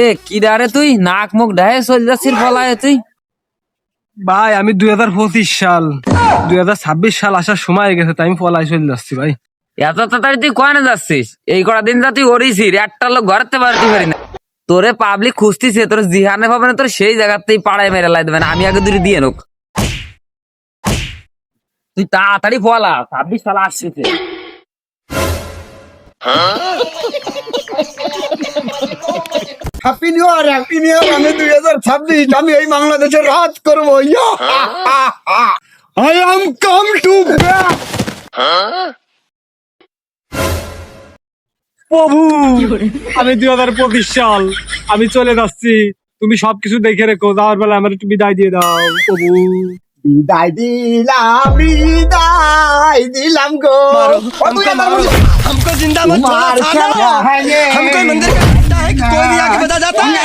এ কি ডারে তুই নাক মুখ ঢায়ে চল যাচ্ছিস পলায় তুই? ভাই আমি 2025 সাল 2026 সাল আসার সময় হয়ে গেছে, তাই আমি পলাই চলে যাচ্ছি ভাই। এত তাড়াতাড়ি তুই কয়না যাচ্ছিস? এই কটা দিন যা তুই ওরিছিস, একটা লোক ঘরতে পারতে পারি না। তোরে পাবলিক খুঁজতিছে, তোর জিহানে পাবে না, তোর সেই জায়গাতেই পাড়ায় মেরে লাই দেবে না। আমি আগে দুটি দিয়ে নোক, তুই তাড়াতাড়ি পলা, 26 সাল আসছে। Happy new year, happy new year. আমি 2026, আমি এই বাংলাদেশে রাজ করবো। I am come to back. প্রভু, আমি 2025 সাল আমি চলে যাচ্ছি, তুমি সবকিছু দেখে রেখো। যাওয়ার বেলা আমার একটু বিদায় দিয়ে দাও প্রভু। বিদায় দিলাম গো। हमको जिंदा मत छोड़ो मार सालो। क्या है ये? हम कोई मंदिर का घंटा है कि कोई भी आके बजा जाता है।